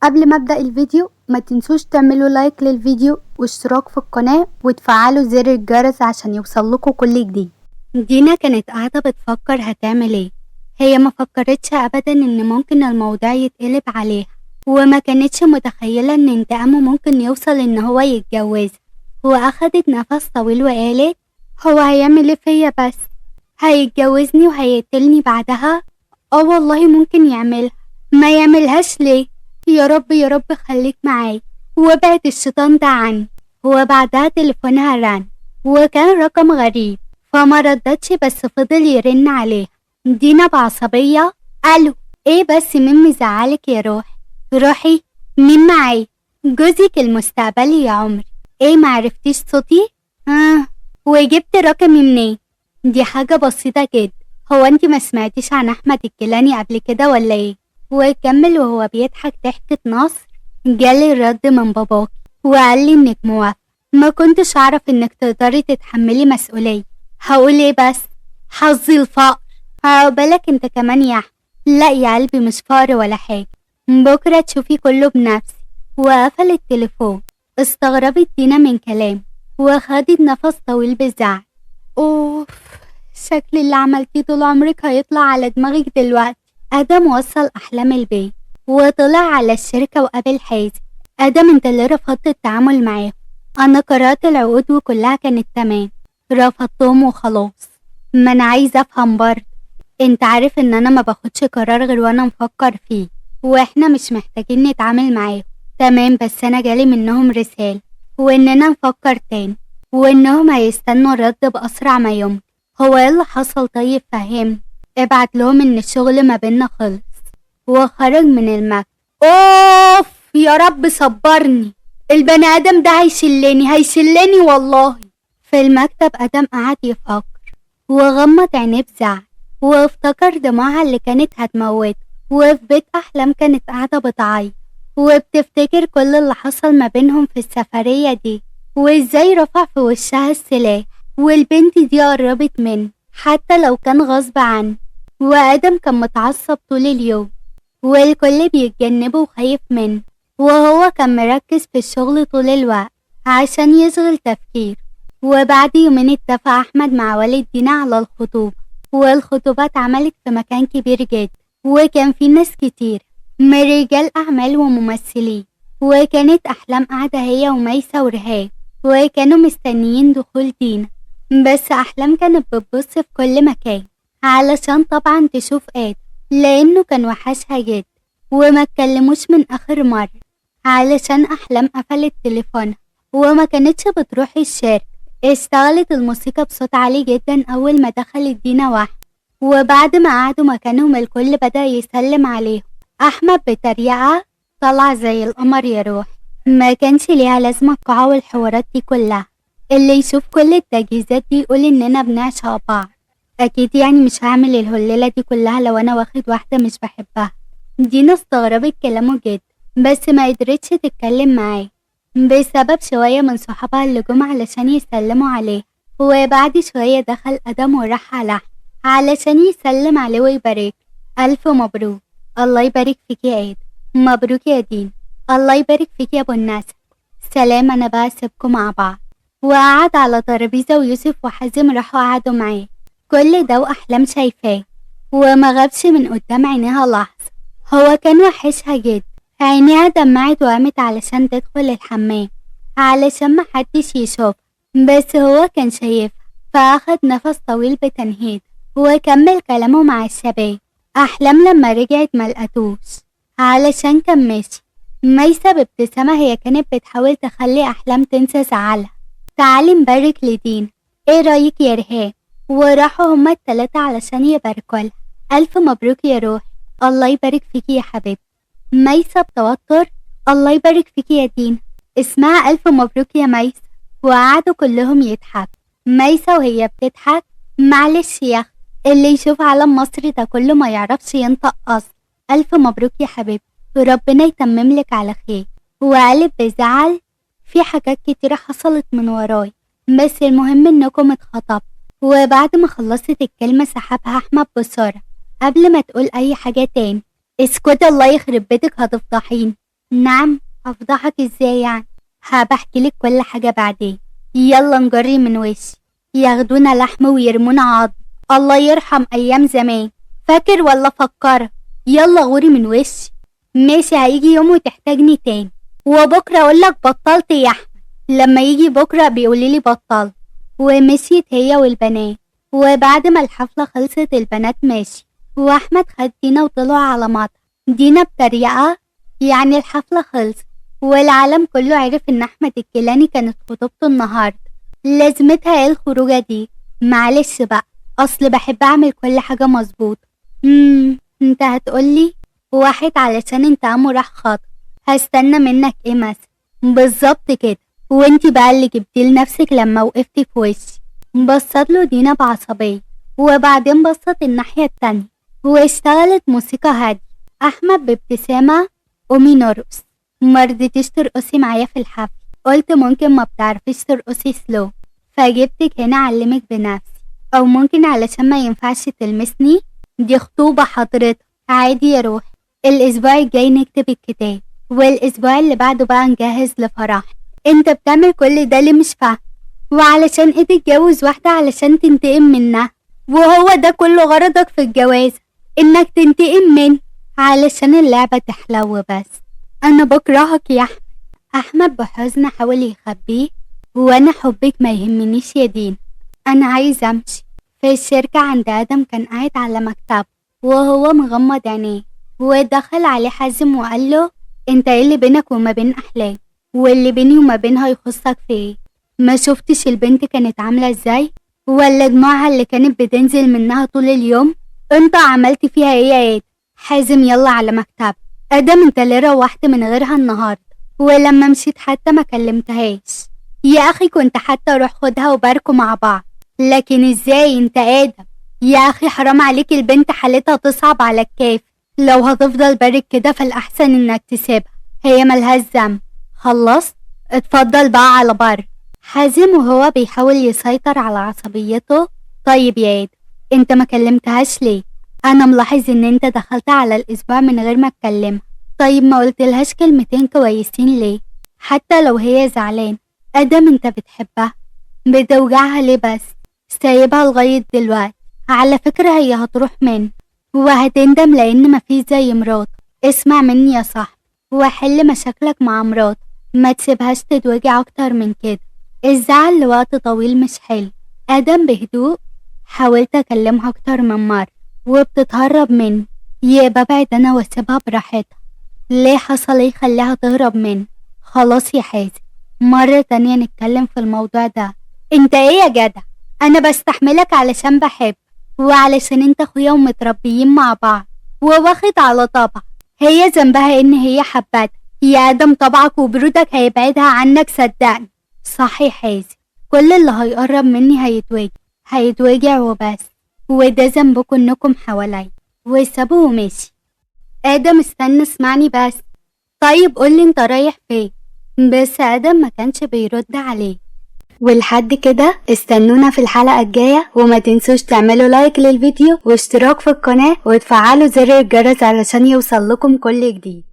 قبل ما ابدأ الفيديو ما تنسوش تعملوا لايك للفيديو واشتراك في القناة وتفعلوا زر الجرس عشان يوصلكوا كل جديد. دينا كانت قاعدة بتفكر هتعمل ايه. هي ما فكرتش ابدا ان ممكن الموضوع يتقلب عليها، وما كانتش متخيلة ان انتقامه ممكن يوصل ان هو يتجوز. واخدت نفس طويل وقالت هو هيعمل ايه فيا بس؟ هيتجوزني وهيقتلني بعدها؟ والله ممكن يعملها، ما يعملهاش ليه؟ يا رب يا رب خليك معاي وابعد الشيطان ده عني. وبعدها تليفونها رن وكان رقم غريب، فما ردتش بس فضل يرن عليها. دينا بعصبية الو، ايه بس مين مزعلك يا روحي مين معاي؟ جوزك المستقبلي يا عمري. ايه معرفتيش صوتي؟ وجبت رقمي منين؟ دي حاجة بسيطة جدا، هو انت ما سمعتيش عن احمد الكيلاني قبل كده ولا ايه؟ وكمل وهو بيضحك ضحكة نصر. جالي الرد من باباك وقال لي انك موافق، ما كنتش اعرف انك تقدري تتحملي مسؤولية. هقول ايه بس؟ حظي الفقر. عقبالك انت كمان يا احمد. لا يا قلبي مش فقر ولا حاجة، بكرة تشوفي كله بنفسي. وقفل التليفون. استغربت دينا من كلام وخدت نفس طويل بالزعل. اوف، شكل اللي عملتيه طول عمرك هيطلع على دماغك دلوقتي. ادم وصل احلام البيت وطلع على الشركة وقابل حازم. ادم انت اللي رفضت التعامل معاه، انا قرأت العقود وكلها كانت تمام، رفضتهم وخلاص. ما انا عايزة افهم برضه، انت عارف ان انا ما باخدش قرار غير وانا مفكر فيه، واحنا مش محتاجين نتعامل معاه. تمام، بس انا جالي منهم رسالة واننا نفكر تاني وانهم هيستنوا الرد باسرع ما يمكن. هو ايه اللي حصل؟ طيب فهمني. ابعت لهم ان الشغل ما بينا خلص. وخرج من المكتب. اوف يا رب صبرني، البني ادم ده هيشلني والله. في المكتب ادم قعد يفكر وغمض عينيه بزعل وافتكر دموعها اللي كانت هتموته. وفي بيت احلام كانت قاعده بتعيط وبتفتكر كل اللي حصل ما بينهم في السفريه دي، وازاي رفع في وشها السلاح والبنت دي قربت منه حتى لو كان غصب عنه. وادم كان متعصب طول اليوم والكل بيتجنبه وخايف منه، وهو كان مركز في الشغل طول الوقت عشان يشغل تفكير. وبعد يومين اتفق احمد مع والد دينا على الخطوبة، والخطوبة اتعملت في مكان كبير جدا وكان فيه ناس كتير من رجال اعمال وممثلين. وكانت احلام قاعدة هي وميسة ورهاب وكانوا مستنيين دخول دينا، بس احلام كانت بتبص في كل مكان علشان طبعا تشوف ادم لانه كان وحشها جدا. وما اتكلموش من اخر مرة علشان احلام قفلت تليفونها وما كانتش بتروح الشارع. اشتغلت الموسيقى بصوت عالي جدا اول ما دخلت دينا واحد، وبعد ما قعدوا مكانهم الكل بدأ يسلم عليهم. احمد بتريقة طلع زي القمر يا روح، ما كانش ليها لازمة القاعة والحوارات دي كلها. اللي يشوف كل التجهيزات دي يقول اننا بنعشق بعض. اكيد يعني مش هعمل الهليلة دي كلها لو انا واخد واحدة مش بحبها. دينا استغربت كلامه جدا بس ما قدرتش تتكلم معاه بسبب شوية من صحابها اللي جم علشان يسلموا عليه. وبعد شوية دخل ادم وراح على أحمد علشان يسلم عليه ويبارك. الف مبروك. الله يبارك فيك يا ادم. مبروك يا دين. الله يبارك فيك يا ابو الناس. سلام، انا بقى اسيبكم مع بعض. وقعد على ترابيزة ويوسف وحازم راحوا قعدوا معاه. كل ده واحلام شايفاه وما غابش من قدام عينيها لحظة. هو كان وحشها جدا، عينيها دمعت وقامت علشان تدخل الحمام علشان محدش يشوف، بس هو كان شايفها فاخد نفس طويل بتنهيد وكمل كلامه مع الشباب. احلام لما رجعت ملقتوش علشان كان ماشي. ميسة بابتسامة هي كانت بتحاول تخلي احلام تنسى زعلها. تعالي نبارك لدين، ايه رايك يا رهاب؟ وراحوا هما التلاتة علشان يباركولها. الف مبروك يا روح. الله يبارك فيكي يا حبيبتي. ميسة بتوتر الله يبارك فيكي يا دين. اسمها الف مبروك يا ميسة. وقعدوا كلهم يضحكوا. ميسة وهي بتضحك معلش يا اخي، اللي يشوف علم مصر ده كله ما يعرفش ينطق اصلا. الف مبروك يا حبيبتي، وربنا يتمم لك على خير. وقالب بزعل في حاجات كتيرة حصلت من وراي بس المهم انكم اتخطبتوا. وبعد ما خلصت الكلمة سحبها احمد بسرعة قبل ما تقول اي حاجة تاني. اسكت الله يخرب بيتك هتفضحيني. نعم، هفضحك ازاي يعني؟ هبحكيلك كل حاجة بعدين. يلا نجري من وشي، ياخدونا لحم ويرمونا عظم. الله يرحم أيام زمان، فاكر ولا فكرك؟ يلا غوري من وشي. ماشي، هيجي يوم وتحتاجني تاني، وبكرة أقولك بطلت يا أحمد. لما يجي بكرة بيقوليلي بطلت. ومشيت هي والبنات، وبعد ما الحفلة خلصت البنات ماشي، وأحمد خد دينا وطلعوا على مطعم. دينا بتريقة يعني الحفلة خلصت والعالم كله عرف إن أحمد الكيلاني كانت خطوبته النهاردة. لازمتها ايه الخروجة دي؟ معلش بقى، أصل بحب أعمل كل حاجة مظبوط. انت هتقولي واحد علشان انت قام راح خاطر، هستنى منك ايه مثلا؟ بالظبط كده. وانتي بقى اللي جبتي لنفسك لما وقفتي في وشي. بصت له دينا بعصبية، وبعدين بصت الناحية التانية، واشتغلت موسيقى هادية. أحمد بابتسامة: قومي نرقص. مرضتيش ترقصي معايا في الحفل، قلت ممكن ما بتعرفيش ترقصي سلو فجبتك هنا أعلمك بنفسي، أو ممكن علشان ما ينفعش تلمسني، دي خطوبة حضرتك. عادي يا روحي، الأسبوع الجاي نكتب الكتاب، والأسبوع اللي بعده بقى نجهز لفرح. انت بتعمل كل ده ليه؟ مش فاهم. وعلشان ايه تتجوز واحدة علشان تنتقم منها؟ وهو ده كل غرضك في الجواز، انك تنتقم من علشان اللعبة تحلو بس. انا بكرهك يا احمد. احمد بحزن حاول يخبيه: وانا حبك ما يهمنيش يا دين، انا عايز امشي. في الشركة عند ادم كان قاعد على مكتبه وهو مغمض عينيه، ودخل عليه حازم وقال له: انت ايه اللي بينك وما بين احلام؟ واللي بيني وما بينها يخصك في ايه؟ ما شفتش البنت كانت عاملة ازاي؟ ولا دموعها اللي كانت بتنزل منها طول اليوم؟ انت عملت فيها ايه يا ايه؟ حازم يلا على مكتب. ادم انت ليه روحت من غيرها النهارده؟ ولما مشيت حتى ما كلمتهاش؟ يا اخي كنت حتى اروح خدها وباركوا مع بعض، لكن ازاي انت ادم؟ يا اخي حرام عليك، البنت حالتها تصعب على الكيف. لو هتفضل بارك كده فالاحسن انك تسيبها، هي ملهاش ذنب. خلصت؟ اتفضل بقى على بر. حازم وهو بيحاول يسيطر على عصبيته: طيب يا ادم، انت ما كلمتهاش ليه؟ انا ملاحظ ان انت دخلت على الاسبوع من غير ما تكلمها. طيب ما قلتلهاش كلمتين كويسين ليه؟ حتى لو هي زعلان. ادم انت بتحبها، بتوجعها ليه بس؟ سايبها لغاية دلوقتي. على فكرة هي هتروح منه وهتندم، لان مفيش زي مرات. اسمع مني يا صاحبي وحل مشاكلك مع مرات، ما تسيبهاش تتوجع اكتر من كده. الزعل لوقت طويل مش حلو. ادم بهدوء: حاولت اكلمها اكتر من مرة وبتتهرب مني، يبقى ببعد انا واسيبها براحتها. ليه؟ حصل ايه خليها تهرب مني؟ خلاص يا حازم، مرة تانية نتكلم في الموضوع ده. انت ايه يا جدع؟ انا بستحملك علشان بحب، وعلشان انت اخويا ومتربيين مع بعض وواخد على طبع. هي ذنبها ان هي حبتك يا ادم، طبعك وبرودك هيبعدها عنك صدقني. صح يا حازم، كل اللي هيقرب مني هيتوجع وبس، وده ذنبكم انكم حواليا. وسابوه ومشي. ادم استنى اسمعني بس. طيب قولي انت رايح فين؟ بس ادم ما كانش بيرد عليه. ولحد كده استنونا في الحلقة الجاية، وما تنسوش تعملوا لايك للفيديو واشتراك في القناة وتفعلوا زر الجرس علشان يوصل لكم كل جديد.